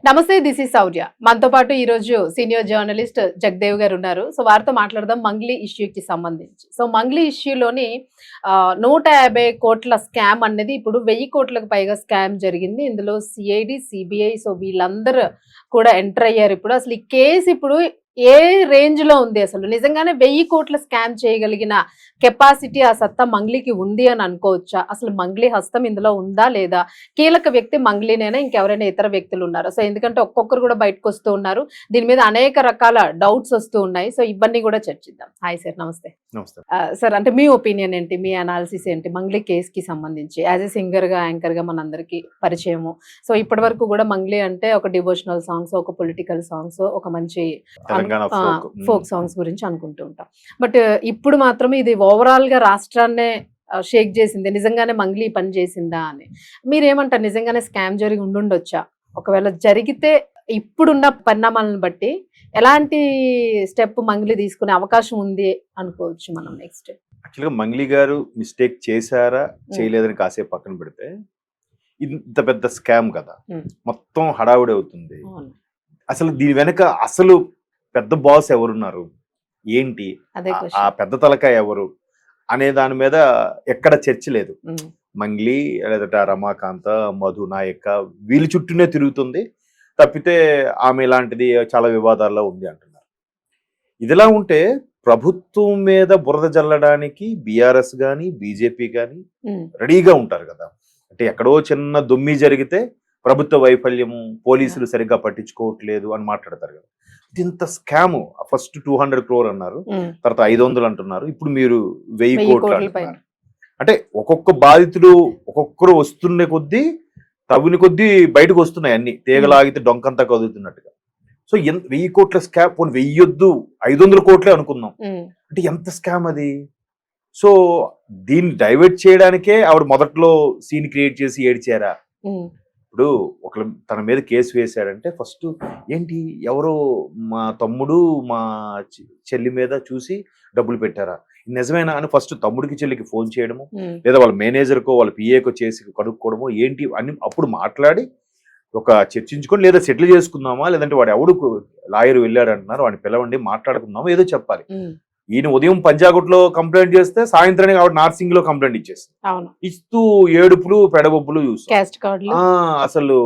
నమస్తే, this is Sourya. మనతో పాటు ఈరోజు సీనియర్ జర్నలిస్ట్ జగదేవ్ గారు ఉన్నారు. సో వారితో మాట్లాడదాం మంగ్లీ ఇష్యూకి సంబంధించి. సో మంగ్లీ ఇష్యూలోని 150 కోట్ల స్కామ్ అనేది ఇప్పుడు 1000 కోట్లకు పైగా స్కామ్ జరిగింది. ఇందులో సిఐడి, సిబిఐ సో వీళ్ళందరూ కూడా ఎంటర్ అయ్యారు. ఇప్పుడు అసలు ఈ కేసు ఇప్పుడు ఏ రేంజ్ లో ఉంది? అసలు నిజంగానే 1000 కోట్ల స్కామ్ చేయగలిగిన కెపాసిటీ ఆ సత్తా మంగ్లీకి ఉంది అని అనుకోవచ్చా? అసలు మంగ్లీ హస్తం ఇందులో ఉందా లేదా? కీలక వ్యక్తి మంగ్లీనేనా, ఇంకెవరైనా ఇతర వ్యక్తులు ఉన్నారా? సో ఎందుకంటే ఒక్కొక్కరు కూడా బయటకు వస్తూ ఉన్నారు. దీని మీద అనేక రకాల డౌట్స్ వస్తూ ఉన్నాయి. సో ఇవన్నీ కూడా చర్చిద్దాం. హాయ్ సార్, నమస్తే. నమస్తే. సార్, అంటే మీ ఒపీనియన్ ఏంటి, మీ అనాలిసిస్ ఏంటి మంగ్లీ కేస్ కి సంబంధించి? యాజ్ ఎ సింగర్ గా, యాంకర్ గా మనందరికి పరిచయము. సో ఇప్పటి వరకు కూడా మంగ్లీ అంటే ఒక డివోషనల్ సాంగ్స్, ఒక పొలిటికల్ సాంగ్స్, ఒక మంచి ఫోక్ సాంగ్స్ గురించి అనుకుంటూ ఉంటాం. బట్ ఇప్పుడు మాత్రం ఇది ఓవరాల్ గా రాష్ట్రాన్నే షేక్ చేసింది. నిజంగానే మంగ్లీ పని చేసిందా అని మీరేమంటారు? నిజంగానే స్కామ్ జరిగి ఉండుండొచ్చా? ఒకవేళ జరిగితే ఇప్పుడున్న పరిణామాలను బట్టి ఎలాంటి స్టెప్ మంగ్లీ తీసుకునే అవకాశం ఉంది అనుకోవచ్చు మనం నెక్స్ట్? యాక్చువల్గా మంగ్లీ గారు మిస్టేక్ చేశారా చేయలేదని కాసేపు పక్కన పెడితే, ఇంత పెద్ద స్కామ్ కదా, మొత్తం హడావుడి అవుతుంది. అసలు దీని వెనక అసలు పెద్ద బాస్ ఎవరున్నారు, ఏంటి, ఆ పెద్ద తలకాయ ఎవరు అనే దాని మీద ఎక్కడ చర్చ లేదు. మంగ్లీ లేదంటే రమాకాంత, మధు నాయక్క వీళ్ళ చుట్టూనే తిరుగుతుంది తప్పితే ఆమె ఇలాంటిది చాలా వివాదాల్లో ఉంది అంటున్నారు. ఇదిలా ఉంటే ప్రభుత్వం మీద బురద జల్లడానికి బీఆర్ఎస్ కానీ బీజేపీ కానీ రెడీగా ఉంటారు కదా. అంటే ఎక్కడో చిన్న దొమ్మి జరిగితే ప్రభుత్వ వైఫల్యము, పోలీసులు సరిగ్గా పట్టించుకోవట్లేదు అని మాట్లాడతారు కదా. ఇంత స్కామ్, ఫస్ట్ 200 crore అన్నారు, తర్వాత 500 అంటున్నారు, ఇప్పుడు మీరు 1000 కోట్లు అంటున్నారు. అంటే ఒక్కొక్క బాధితుడు ఒక్కొక్కరు వస్తున్న కొద్దీ తవ్విన కొద్దీ బయటకు వస్తున్నాయి అన్ని, తీగలాగితే డొంకంతా కదులుతున్నట్టుగా. సో 1000 కోట్ల స్కామ్, పోనీ 1000 500 కోట్లే అనుకుందాం, అంటే ఎంత స్కామ్ అది. సో దీన్ని డైవర్ట్ చేయడానికే ఆవిడ మొదట్లో సీన్ క్రియేట్ చేసి ఏడ్చారా? ఇప్పుడు ఒకరు తన మీద కేసు వేశాడంటే ఫస్ట్ ఏంటి, ఎవరో మా తమ్ముడు మా చెల్లి మీద చూసి డబ్బులు పెట్టారా, నిజమేనా అని ఫస్ట్ తమ్ముడికి చెల్లికి ఫోన్ చేయడము, లేదా వాళ్ళ మేనేజర్కో వాళ్ళ పిఏకో చేసి కనుక్కోవడము, ఏంటి అని అప్పుడు మాట్లాడి ఒక చర్చించుకొని, లేదా సెటిల్ చేసుకుందామా, లేదంటే వాడు ఎవడు లాయర్ వెళ్ళాడు అంటున్నారు వాడిని పిలవండి మాట్లాడుకుందామా, ఏదో చెప్పాలి. ఈయన ఉదయం పంజాగుట్లో కంప్లైంట్ చేస్తే సాయంత్రానికి ఆవిడ నార్సింగ్ లో కంప్లైంట్ ఇచ్చేస్తుంది. ఇస్తూ ఏడుపులు పెడబొబ్బులు చూస్తాం. అసలు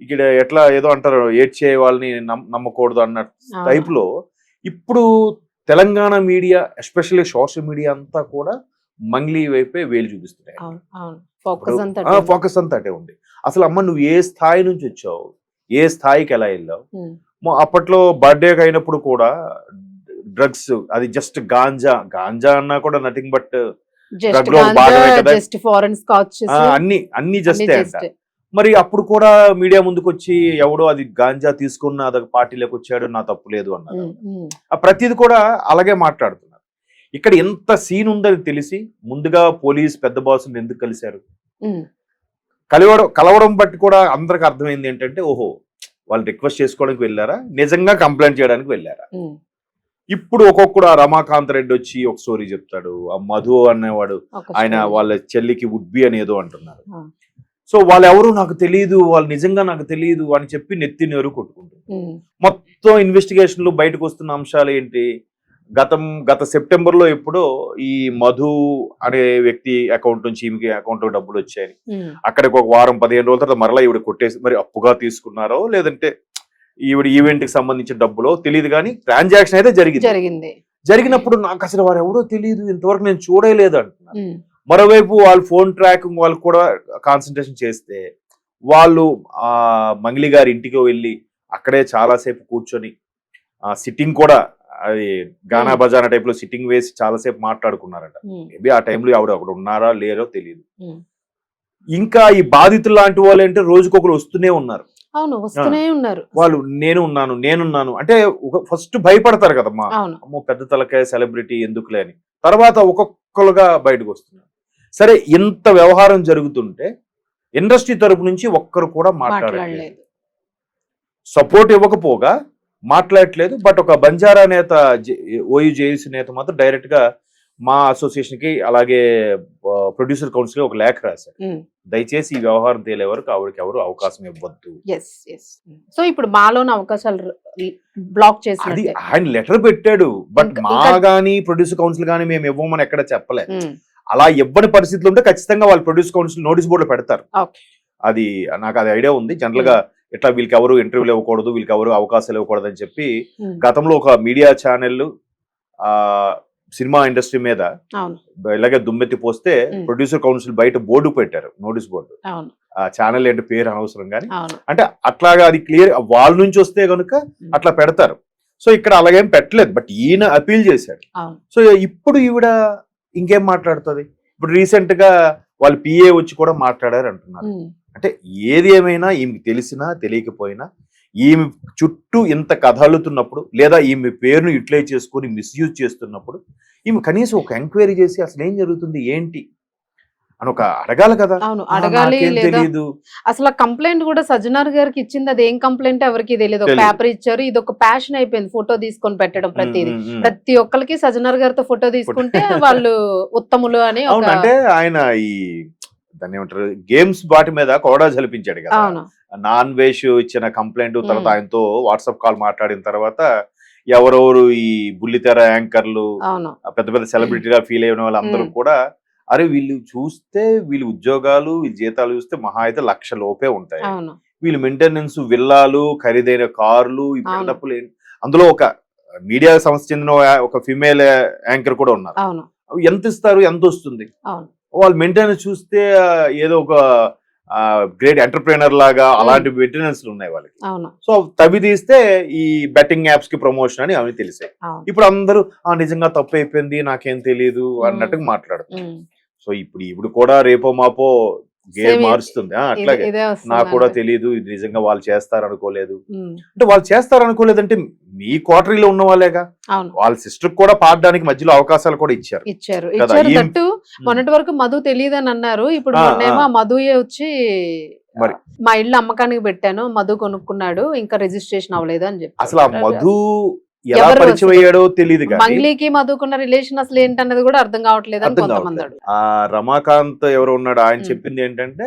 ఇక్కడ ఎట్లా ఏదో అంటారు, ఏడ్చే వాళ్ళని నమ్మకూడదు అన్న టైప్ లో ఇప్పుడు Telangana media, especially social media అంతా కూడా మంగ్లీ వైపే వేలు చూపిస్తున్నాయి. ఫోకస్ అంతా అటే ఉంది. అసలు అమ్మ నువ్వు ఏ స్థాయి నుంచి వచ్చావు, ఏ స్థాయికి ఎలా వెళ్ళావు? అప్పట్లో బర్త్డే అయినప్పుడు కూడా డ్రగ్స్, అది జస్ట్ గాంజా అన్నా కూడా నథింగ్ బట్ డ్రగ్ లో భాగమే కదా, అన్ని జస్టే అంట. మరి అప్పుడు కూడా మీడియా ముందుకు వచ్చి ఎవడో అది గాంజా తీసుకున్న అదొక పార్టీలోకి వచ్చాడు, నా తప్పు లేదు అన్నారు. ఆ ప్రతిది కూడా అలాగే మాట్లాడుతున్నారు. ఇక్కడ ఎంత సీన్ ఉందని తెలిసి ముందుగా పోలీస్ పెద్ద బాసుని ఎందుకు కలిశారు? కలవడం బట్టి కూడా అందరికి అర్థమైంది ఏంటంటే, ఓహో వాళ్ళు రిక్వెస్ట్ చేసుకోవడానికి వెళ్ళారా, నిజంగా కంప్లైంట్ చేయడానికి వెళ్ళారా? ఇప్పుడు ఒక్కొక్కడు ఆ రమాకాంత్ రెడ్డి వచ్చి ఒక స్టోరీ చెప్తాడు, ఆ మధు అనేవాడు ఆయన వాళ్ళ చెల్లికి వుడ్బి అని ఏదో అంటున్నారు. సో వాళ్ళు ఎవరు నాకు తెలియదు, వాళ్ళు నిజంగా నాకు తెలియదు అని చెప్పి నెత్తి నేరు కొట్టుకుంటారు. మొత్తం ఇన్వెస్టిగేషన్ లో బయటకు వస్తున్న అంశాలు ఏంటి, గత సెప్టెంబర్ లో ఎప్పుడో ఈ మధు అనే వ్యక్తి అకౌంట్ నుంచి ఈమెకి అకౌంట్ లో డబ్బులు వచ్చాయని, అక్కడికి ఒక వారం 15 రోజుల తర్వాత మరలా ఈవిడ కొట్టేసి, మరి అప్పుగా తీసుకున్నారో లేదంటే ఈవిడ ఈవెంట్ కి సంబంధించిన డబ్బులో తెలియదు, కానీ ట్రాన్సాక్షన్ అయితే జరిగినప్పుడు నాకు అసలు వారు ఎవడో తెలియదు, ఇంతవరకు నేను చూడలేదు అంటున్నారు. మరోవైపు వాళ్ళు ఫోన్ ట్రాకింగ్ వాళ్ళు కూడా కాన్సన్ట్రేషన్ చేస్తే, వాళ్ళు ఆ మంగ్లీ గారి ఇంటికి వెళ్ళి అక్కడే చాలాసేపు కూర్చొని సిట్టింగ్ కూడా, అది గానా బజానా టైప్ లో సిట్టింగ్ వేసి చాలాసేపు మాట్లాడుకున్నారట. మేబీ ఆ టైంలో ఆవిడ అక్కడ ఉన్నారా లేరో తెలియదు. ఇంకా ఈ బాధితులు లాంటి వాళ్ళు అంటే రోజుకొకరు వస్తూనే ఉన్నారు. వాళ్ళు నేనున్నాను అంటే ఫస్ట్ భయపడతారు కదమ్మా, అమ్మో పెద్ద తలకాయ సెలబ్రిటీ ఎందుకులే అని. తర్వాత ఒక్కొక్కరుగా బయటకు వస్తున్నారు. సరే, ఇంత వ్యవహారం జరుగుతుంటే ఇండస్ట్రీ తరపు నుంచి ఒక్కరు కూడా మాట్లాడలేదు, సపోర్ట్ ఇవ్వకపోగా మాట్లాడట్లేదు. బట్ ఒక బంజారా నేత, ఓయూ జేయూసీ నేత మాత్రం డైరెక్ట్ గా మా అసోసియేషన్ కి అలాగే ప్రొడ్యూసర్ కౌన్సిల్ ఒక లేఖ రాశారు. దయచేసి ఈ వ్యవహారం తేలే వరకు ఆవిడకి ఎవరు అవకాశం ఇవ్వద్దు. సో ఇప్పుడు మాలోని అవకాశాలు బ్లాక్ అది చేసి ఆయన లెటర్ పెట్టాడు. బట్ ఇంకా- మా గానీ ప్రొడ్యూసర్ కౌన్సిల్ గానీ మేము ఇవ్వమని ఎక్కడ చెప్పలే. అలా ఇవ్వని పరిస్థితులు ఉంటే ఖచ్చితంగా వాళ్ళు ప్రొడ్యూసర్ కౌన్సిల్ నోటీస్ బోర్డులో పెడతారు. ఓకే. అది నాకు అది ఐడియా ఉంది. జనరల్ గా ఇట్లా వీళ్ళకి ఎవరు ఇంటర్వ్యూలు ఇవ్వకూడదు, వీళ్ళకి ఎవరు అవకాశాలు ఇవ్వకూడదు అని చెప్పి గతంలో ఒక మీడియా ఛానల్ సినిమా ఇండస్ట్రీ మీద అవును ఇలాగే దుమ్మెత్తి పోస్తే ఉమ్. ప్రొడ్యూసర్ కౌన్సిల్ బయట బోర్డు పెట్టారు, నోటీస్ బోర్డు. అవును ఆ ఛానల్ ఏంటి పేరు అనవసరం కానీ అవును అంటే అట్లాగా అది క్లియర్ వాళ్ళ నుంచి వస్తే కనుక అట్లా పెడతారు. సో ఇక్కడ అలాగేం పెట్టలేదు. బట్ ఈయన అపీల్ చేశాడు. అవును సో ఇప్పుడు ఈవిడ ఇంకేం మాట్లాడుతుంది? ఇప్పుడు రీసెంట్ గా వాళ్ళ పిఏ వచ్చి కూడా మాట్లాడారు అంటున్నారు. అంటే ఏది ఏమైనా ఈమెకి తెలిసినా తెలియకపోయినా ఈమె చుట్టూ ఇంత కథ అల్లుతున్నప్పుడు లేదా ఈమె పేరును యూటిలైజ్ చేసుకుని మిస్యూజ్ చేస్తున్నప్పుడు ఈమె కనీసం ఒక ఎంక్వైరీ చేసి అసలు ఏం జరుగుతుంది ఏంటి అని ఒక అడగాలి కదా. అవును అడగాలి. నాకేం లేదా తెలీదు. అసలు కంప్లైంట్ కూడా సజ్జనార్ గారికి ఇచ్చింది, అది ఏం కంప్లైంట్ ఎవరికి తెలియదు. ఒక తెలీదు. పేపర్ ఇచ్చారు, ఇది ఒక ప్యాషన్ అయిపోయింది ఫోటో తీసుకొని పెట్టడం. ప్రతిదీ ప్రతి ఒక్కరికి సజ్జనార్ గారితో ఫోటో తీసుకుంటే వాళ్ళు ఉత్తములు అని ఒక అవును అంటే ఆయన ఈ దాన్ని ఏమంటారు గేమ్స్ వాటి మీద కూడా జలిపించాడు కదా. అవును నాన్ వేష్ ఇచ్చిన కంప్లైంట్ తర్వాత ఆయనతో వాట్సాప్ కాల్ మాట్లాడిన తర్వాత ఎవరెవరు ఈ బుల్లితెర యాంకర్లు అవును పెద్ద పెద్ద సెలబ్రిటీగా ఫీల్ అయిన వాళ్ళందరూ కూడా అరే వీళ్ళు చూస్తే వీళ్ళు ఉద్యోగాలు వీళ్ళ జీతాలు చూస్తే మహా అయితే 1,00,000 లోపే ఉంటాయి. అవును వీళ్ళు మెయింటెనెన్స్ విల్లాలు ఖరీదైన కార్లు ఈ అవును. బిల్డప్లు అందులో ఒక మీడియా సంస్థ చెందిన ఒక ఫిమేల్ యాంకర్ కూడా ఉన్నారు. అవును అవి ఎంత ఇస్తారు, ఎంత వస్తుంది? అవును వాళ్ళు మెయింటెనెన్స్ చూస్తే ఏదో ఒక గ్రేట్ ఎంటర్ప్రైనర్ లాగా అలాంటి మెయింటెనెన్స్ ఉన్నాయి వాళ్ళకి. అవును సో తవి తీస్తే ఈ బెట్టింగ్ యాప్స్ కి ప్రమోషన్ అని అవి తెలిసాయి. అవును ఇప్పుడు అందరూ నిజంగా తప్పు అయిపోయింది నాకేం తెలియదు అన్నట్టుగా మాట్లాడుతున్నారు. ఉమ్. సో ఇప్పుడు కూడా రేపో మాపో గేమ్ Same మారుస్తుంది. అట్లాగే ఇదే నాకు కూడా వస్తుంది. తెలియదు ఇది నిజంగా వాళ్ళు చేస్తారనుకోలేదు. ఉమ్. అంటే వాళ్ళు చేస్తారనుకోలేదంటే మీ క్వార్టరీలో ఉన్న వాళ్ళేగా. అవును వాళ్ళ సిస్టర్ కూడా పాడడానికి మధ్యలో అవకాశాలు కూడా ఇచ్చారు ఇచ్చారు కదా. ఇచ్చారు. ఏం- దట్టు మొన్నటి వరకు మధు తెలియదని అన్నారు. ఇప్పుడు ఆ, మొన్నేమో ఆ. ఆ మధుయే వచ్చి మరి. మా ఇల్లు అమ్మకానికి పెట్టాను, మధు కొనుక్కున్నాడు, ఇంకా రిజిస్ట్రేషన్ అవ్వలేదు అని చెప్పి అసలు ఆ మధు ఎలా ఎవరు పరిచయం అసలు? అయ్యాడో తెలియదు కానీ మంగ్లీకి మధుకున్న రిలేషన్ అసలు ఏంటన్నది కూడా అర్థం కావట్లేదు అని అర్థం కొంతమంది కావట్లేదు. ఆ రమాకాంత్ ఎవరు ఉన్నాడు ఆయన చెప్పింది ఏంటంటే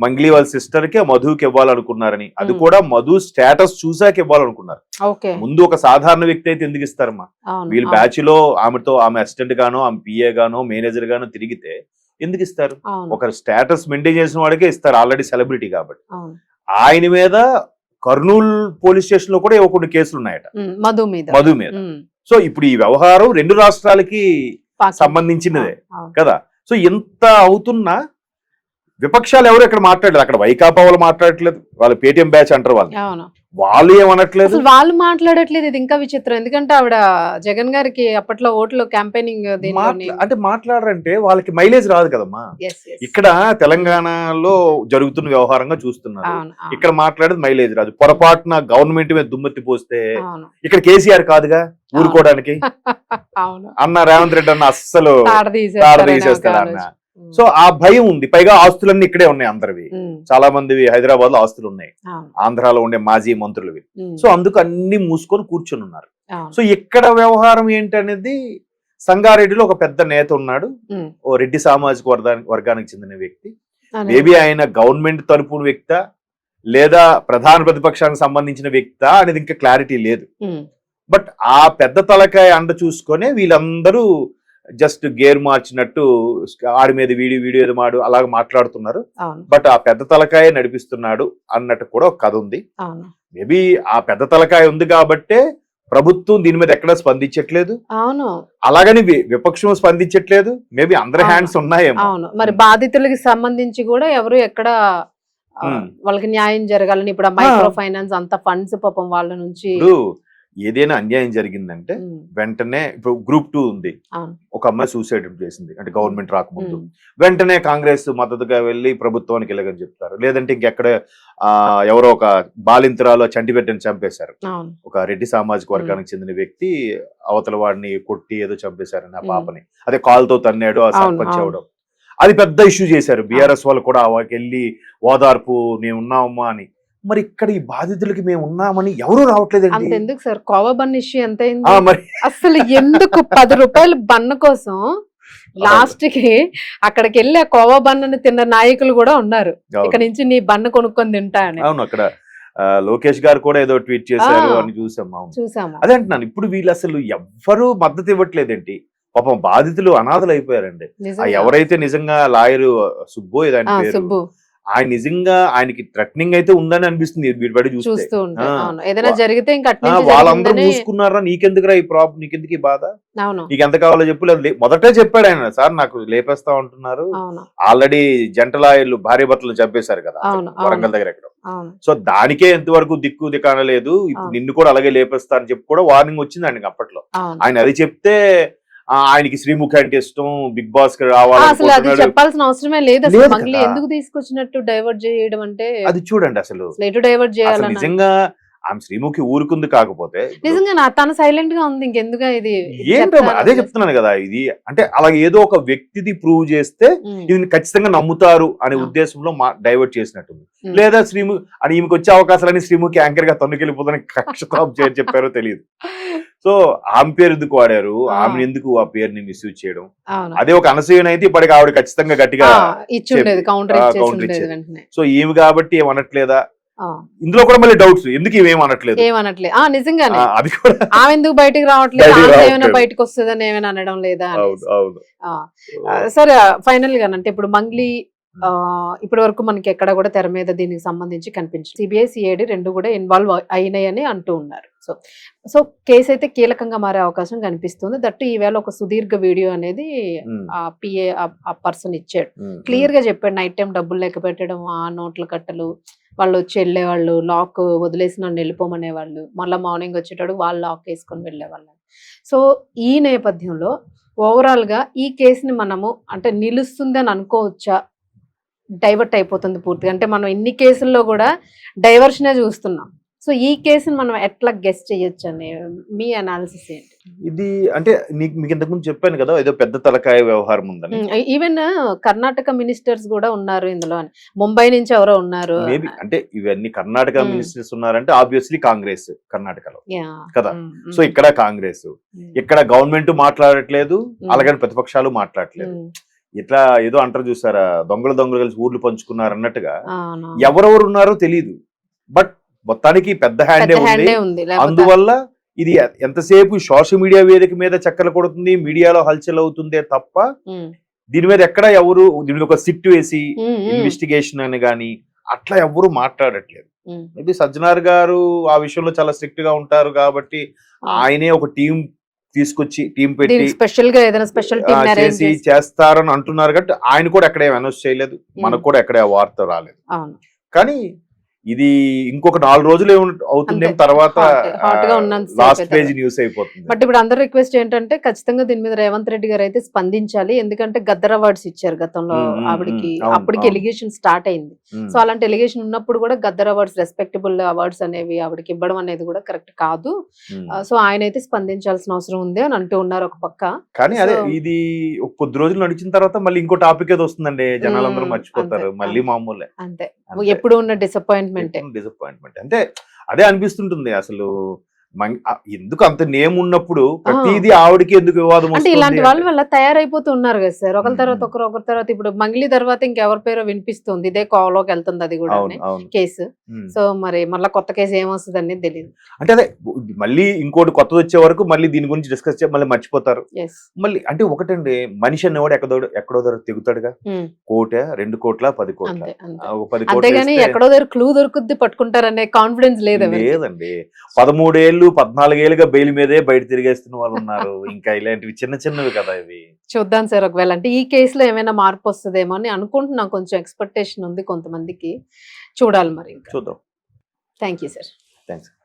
మంగ్లీ వాళ్ళ సిస్టర్ కి మధుకి ఇవ్వాలనుకున్నారని. అది కూడా మధు స్టేటస్ చూసాక ఇవ్వాలనుకున్నారు. ఓకే ముందు ఒక సాధారణ వ్యక్తి అయితే ఎందుకు ఇస్తారమ్మా? అవును వీళ్ళు బ్యాచ్ లో ఆమె అసిస్టెంట్ గానో ఆమె పిఏ గానో మేనేజర్ గానో తిరిగితే ఎందుకు ఇస్తారు? అవును ఒక స్టేటస్ మెయింటైన్ చేసిన వాడికే ఇస్తారు, ఆల్రెడీ సెలబ్రిటీ కాబట్టి. అవును ఆయన మీద కర్నూలు పోలీస్ స్టేషన్ లో కూడా ఏవో కొన్ని కేసులు ఉన్నాయట మధు మీద మధు మీద. ఉమ్. సో ఇప్పుడు ఈ వ్యవహారం 2 రాష్ట్రాలకి పాకి- సంబంధించినదే అవును. కదా. సో ఎంత అవుతున్నా విపక్షాలు ఎవరు ఇక్కడ మాట్లాడలేదు. అక్కడ వైకాపా వాళ్ళు మాట్లాడట్లేదు, వాళ్ళ పేటిఎం బ్యాచ్ అంటారు అవును వాళ్ళు ఏమనట్లేదు. అసలు వాళ్ళు మాట్లాడట్లేదు. ఇది ఇంకా విచిత్రం. ఎందుకంటే ఆవిడ జగన్ గారికి అప్పట్లో ఓట్లు క్యాంపెయినింగ్ అంటే మాట్లాడరంటే వాళ్ళకి మైలేజ్ రాదు కదమ్మా. ఇక్కడ తెలంగాణలో జరుగుతున్న వ్యవహారంగా చూస్తున్నారు, ఇక్కడ మాట్లాడేది మైలేజ్ రాదు. పొరపాటున గవర్నమెంట్ మీద దుమ్మెత్తి పోస్తే అవును ఇక్కడ కేసీఆర్ కాదుగా ఊరుకోవడానికి. అవును అన్న రేవంత్ రెడ్డి అన్న అస్సలు తాడ తీసేస్తాడు అన్న. సో ఆ భయం ఉంది. పైగా ఆస్తులన్నీ ఇక్కడే ఉన్నాయి అందరివి. చాలా మందివి హైదరాబాద్ లో ఆస్తులు ఉన్నాయి, ఆంధ్రాలో ఉండే మాజీ మంత్రులవి. సో అందుకు అన్ని మూసుకొని కూర్చొని ఉన్నారు. సో ఇక్కడ వ్యవహారం ఏంటనేది సంగారెడ్డిలో ఒక పెద్ద నేత ఉన్నాడు, ఓ రెడ్డి సామాజిక వర్గానికి చెందిన వ్యక్తి. మేబీ ఆయన గవర్నమెంట్ తరపున వ్యక్త లేదా ప్రధాన ప్రతిపక్షానికి సంబంధించిన వ్యక్త అనేది ఇంకా క్లారిటీ లేదు. బట్ ఆ పెద్ద తలకాయ అండ చూసుకొని వీళ్ళందరూ జస్ట్ గేర్ మార్చినట్టు ఆడి మీద వీడియో ఏదో మాడు అలాగ మాట్లాడుతున్నారు. బట్ ఆ పెద్ద తలకాయ నడిపిస్తున్నాడు అన్నట్టు కూడా ఒక కథ ఉంది. మేబీ ఆ పెద్ద తలకాయ ఉంది కాబట్టే ప్రభుత్వం దీని మీద ఎక్కడ స్పందించట్లేదు. అవును అలాగని విపక్షం స్పందించట్లేదు. మేబీ అందరి హ్యాండ్స్ ఉన్నాయేమో. అవును మరి బాధితులకి సంబంధించి కూడా ఎవరు ఎక్కడ వాళ్ళకి న్యాయం జరగాలని ఇప్పుడు మైక్రో ఫైనాన్స్ అంత ఫండ్స్ పాపం వాళ్ళ నుంచి ఏదైనా అన్యాయం జరిగిందంటే వెంటనే ఇప్పుడు గ్రూప్ 2 ఉంది, ఒక అమ్మాయి సూసైడ్ చేసింది అంటే గవర్నమెంట్ రాకముందు, వెంటనే కాంగ్రెస్ మద్దతుగా వెళ్ళి ప్రభుత్వానికి వెళ్ళగని చెప్తారు. లేదంటే ఇంకెక్కడ ఎవరో ఒక బాలింతరాలు చంటిబెట్టని చంపేశారు, ఒక రెడ్డి సామాజిక వర్గానికి చెందిన వ్యక్తి అవతల వాడిని కొట్టి ఏదో చంపేశారని ఆ పాపని, అదే కాల్తో తన్నాడు ఆ సర్పంచ్ అవడం, అది పెద్ద ఇష్యూ చేశారు. బీఆర్ఎస్ వాళ్ళు కూడా వాళ్ళకి వెళ్ళి ఓదార్పు నేను ఉన్నామమ్మా అని. మరి ఇక్కడ ఈ బాధితులకి మేము ఉన్నామని ఎవరు రావట్లేదు. ఎందుకు సార్ కోవా బన్ ఇష్యూ ఎంత మరి అసలు ఎందుకు 10 రూపాయల బన్న కోసం లాస్ట్ కి అక్కడికి వెళ్ళి ఆ కోవా బన్నని తిన్న నాయకులు కూడా ఉన్నారు. ఇక నుంచి నీ బన్న కొనుక్కొని తింటా అని. అవును, అక్కడ లోకేష్ గారు కూడా ఏదో ట్వీట్ చేశారు అని చూసాము. అదే అంటున్నాను, ఇప్పుడు వీళ్ళు అసలు ఎవ్వరూ మద్దతు ఇవ్వట్లేదేంటి? పాపం బాధితులు అనాథలు అయిపోయారండి. ఎవరైతే నిజంగా లాయరు సుబ్బు ఏదైనా పేరు, ఆయన నిజంగా ఆయనకి థ్రెటనింగ్ అయితే ఉందని అనిపిస్తుంది వీటి బడి చూస్తే. ఏదైనా జరిగితే వాళ్ళందరూ మూసుకున్నారా, నీకెందుకురా ఈ ప్రాబ్లం, నీకెందుకు ఈ బాధ, నీకు ఎంత కావాలో చెప్పు. లేదు మొదటే చెప్పాడు ఆయన, సార్ నాకు లేపేస్తా ఉంటున్నారు, ఆల్రెడీ జంట లాయర్లు భార్య భర్తలు చంపేశారు కదా వరంగల్ దగ్గర ఎక్కడ. సో దానికే ఎంతవరకు దిక్కు దికాన లేదు, ఇప్పుడు నిన్ను కూడా అలాగే లేపేస్తా అని చెప్పి కూడా వార్నింగ్ వచ్చింది ఆయనకి అప్పట్లో. ఆయన అది చెప్తే ఆయనకి శ్రీముఖి అంటే ఇష్టం, బిగ్ బాస్ కి రావాలి చెప్పాల్సిన అవసరమే లేదు. ఎందుకు తీసుకొచ్చినట్టు డైవర్ట్ చేయడం అంటే అది చూడండి, అసలు డైవర్ట్ చేయాలి. నిజంగా ఆమె శ్రీముఖి ఊరుకుంది, కాకపోతే నిజంగా తను సైలెంట్ గా ఉంది. ఇంకెందుకు ఇది ఏంటో అదే చెప్తున్నాను కదా. ఇది అంటే అలా ఏదో ఒక వ్యక్తిది ప్రూవ్ చేస్తే ఇది ఖచ్చితంగా నమ్ముతారు అనే ఉద్దేశంలో డైవర్ట్ చేసినట్టుంది. లేదా శ్రీముఖి అని ఈమెకి వచ్చే అవకాశాలని శ్రీముఖి యాంకర్ గా తన్నుకెళ్ళిపోతానని కక్షతాప్ చెప్పారో తెలియదు. సో ఆమె పేరు ఎందుకు వాడారు, ఆమె ఎందుకు ఆ పేరుని మిస్యూజ్ చేయడం. అదే ఒక అనసూయనైతే ఇప్పటికి ఆవిడ ఖచ్చితంగా గట్టిగా కౌంటర్ ఇచ్చేది. సో ఈమె కాబట్టి ఏమనట్లేదా, ఇందులో కూడా మళ్ళీ డౌట్స్, ఎందుకు ఏమనట్లేదు నిజంగానే అది కూడా ఆమె ఎందుకు బయటకు రావట్లేదు, ఏమైనా బయటకు వస్తుందని ఏమైనా అనడం లేదా. సరే ఫైనల్ గా అంటే ఇప్పుడు మంగ్లీ ఇప్పటి వరకు మనకి ఎక్కడ కూడా తెర మీద దీనికి సంబంధించి కనిపించింది. సిబిఐ సిఐడి రెండు కూడా ఇన్వాల్వ్ అయినాయని అంటూ ఉన్నారు. సో కేసు అయితే కీలకంగా మారే అవకాశం కనిపిస్తుంది. దట్టు ఈవేళ ఒక సుదీర్ఘ వీడియో అనేది ఆ పిఏ ఆ పర్సన్ ఇచ్చాడు. క్లియర్ గా చెప్పాడు, నైట్ టైం డబ్బులు లెక్క పెట్టడం, ఆ నోట్ల కట్టలు, వాళ్ళు వచ్చి వెళ్ళేవాళ్ళు, లాక్ వదిలేసి నన్ను వెళ్ళిపోమనేవాళ్ళు, మళ్ళీ మార్నింగ్ వచ్చేటప్పుడు వాళ్ళు లాక్ వేసుకొని వెళ్ళేవాళ్ళు. సో ఈ నేపథ్యంలో ఓవరాల్ గా ఈ కేసుని మనము అంటే నిలుస్తుంది అని అనుకోవచ్చా, డైవర్ట్ అయిపోతుంది పూర్తిగా? అంటే మనం ఇన్ని కేసుల్లో కూడా డైవర్షనే చూస్తున్నాం. సో ఈ కేసుని మనం ఎట్లా గెస్ చేయొచ్చు అని మీ అనాలిసిస్ ఏంటి? ఇది అంటే మీకు ఇంతకుముందు చెప్పాను కదా, ఏదో పెద్ద తలకాయ వ్యవహారం ఉందని. ఈవెన్ కర్ణాటక మినిస్టర్స్ కూడా ఉన్నారు ఇందులో, ముంబై నుంచి ఎవరో ఉన్నారు. మేబీ అంటే ఇవన్నీ కర్ణాటక మినిస్టర్స్ ఉన్నారంటే ఆబ్వియస్లీ కాంగ్రెస్ కర్ణాటకలో కదా. సో ఇక్కడ కాంగ్రెస్, ఇక్కడ గవర్నమెంట్ మాట్లాడట్లేదు, అలాగని ప్రతిపక్షాలు మాట్లాడట్లేదు. ఇట్లా ఏదో అంటారు చూసారా, దొంగలు కలిసి ఊర్లు పంచుకున్నారు అన్నట్టుగా ఎవరెవరు ఉన్నారో తెలియదు. బట్ మొత్తానికి పెద్ద హ్యాండే ఉంది. అందువల్ల ఇది ఎంతసేపు సోషల్ మీడియా వేదిక మీద చక్కలు కొడుతుంది, మీడియాలో హల్చల్ అవుతుందే తప్ప దీని మీద ఎక్కడ ఎవరు దీని ఒక సిట్ వేసి ఇన్వెస్టిగేషన్ అని గాని అట్లా ఎవరు మాట్లాడట్లేదు. మేబీ సజ్జనార్ గారు ఆ విషయంలో చాలా స్ట్రిక్ట్ గా ఉంటారు కాబట్టి ఆయనే ఒక టీం తీసుకొచ్చి టీం పెట్టి స్పెషల్ గా ఏదైనా స్పెషల్ టీం చేసి చేస్తారని అంటున్నారు కాబట్టి ఆయన కూడా ఎక్కడ అనౌన్స్ చేయలేదు, మనకు కూడా ఎక్కడ వార్త రాలేదు. కానీ ఇది ఇంకొక 4 రోజులు అవుతుంది, తర్వాత లాస్ట్ పేజ్ న్యూస్ అయిపోతుంది. బట్ ఇప్పుడు అందరు రిక్వెస్ట్ ఏంటంటే ఖచ్చితంగా దీని మీద రేవంత్ రెడ్డి గారు అయితే స్పందించాలి. ఎందుకంటే గద్దర్ అవార్డ్స్ ఇచ్చారు గతంలో ఆవిడకి, అప్పటికి ఎలిగేషన్ స్టార్ట్ అయింది. సో అలాంటి ఎలిగేషన్ ఉన్నప్పుడు కూడా గద్దర్ అవార్డ్స్, రెస్పెక్టబుల్ అవార్డ్స్ అనేవి ఆవిడకి ఇవ్వడం అనేది కూడా కరెక్ట్ కాదు. సో ఆయన అయితే స్పందించాల్సిన అవసరం ఉంది అని అంటూ ఉన్నారు ఒక పక్క. కానీ అదే ఇది కొద్ది రోజులు నడిచిన తర్వాత మళ్ళీ ఇంకో టాపిక్ ఏదో వస్తుందండి, జనాలందరూ మర్చిపోతారు, మళ్ళీ మామూలే. అంతే, ఎప్పుడు ఉన్న డిసప్పాయింట్మెంట్ అంటే అదే అనిపిస్తుంటుంది. అసలు ఎందుకు అంత నేమ్ ఉన్నప్పుడు ప్రతిదీ ఆవిడకి ఎందుకు వివాదం? అంటే ఇలాంటి వాళ్ళ వల్ల తయారైపోతూ ఉన్నారు కదా సార్, ఒకరి తర్వాత ఒకరి తర్వాత. ఇప్పుడు మంగ్లీ తర్వాత ఇంకెవరి పేరో వినిపిస్తుంది, ఇదే కోవలోకి వెళ్తుంది అది కూడా కేసు. సో మరి మళ్ళీ కొత్త కేసు ఏమొస్తుంది అనేది తెలియదు. అంటే అదే మళ్ళీ ఇంకోటి కొత్తది వచ్చే వరకు మళ్ళీ దీని గురించి డిస్కస్ చేసి మళ్ళీ మర్చిపోతారు. మళ్ళీ అంటే ఒకటండి, మనిషి అనేవాడు ఎక్కడో దగ్గర తెగుతాడుగా. 1 కోటి 2 కోట్ల 10 కోట్ల, 10 కోట్లు, అంతేగాని ఎక్కడో దగ్గర క్లూ దొరుకుద్ది పట్టుకుంటారనే కాన్ఫిడెన్స్ లేదండి. 13 ఏళ్ళు 14 ఏళ్ళుగా బెయిల్ మీదే బయట తిరిగేస్తున్న వాళ్ళు ఉన్నారు. ఇంకా ఇలాంటివి చిన్నవి కదా ఇవి. చూద్దాం సార్, ఒకవేళ అంటే ఈ కేసులో ఏమైనా మార్పు వస్తుందేమో అని అనుకుంటున్నాం. కొంచెం ఎక్స్పెక్టేషన్ ఉంది కొంతమందికి, చూడాలి మరి. చూద్దాం. Thank you sir. థ్యాంక్స్.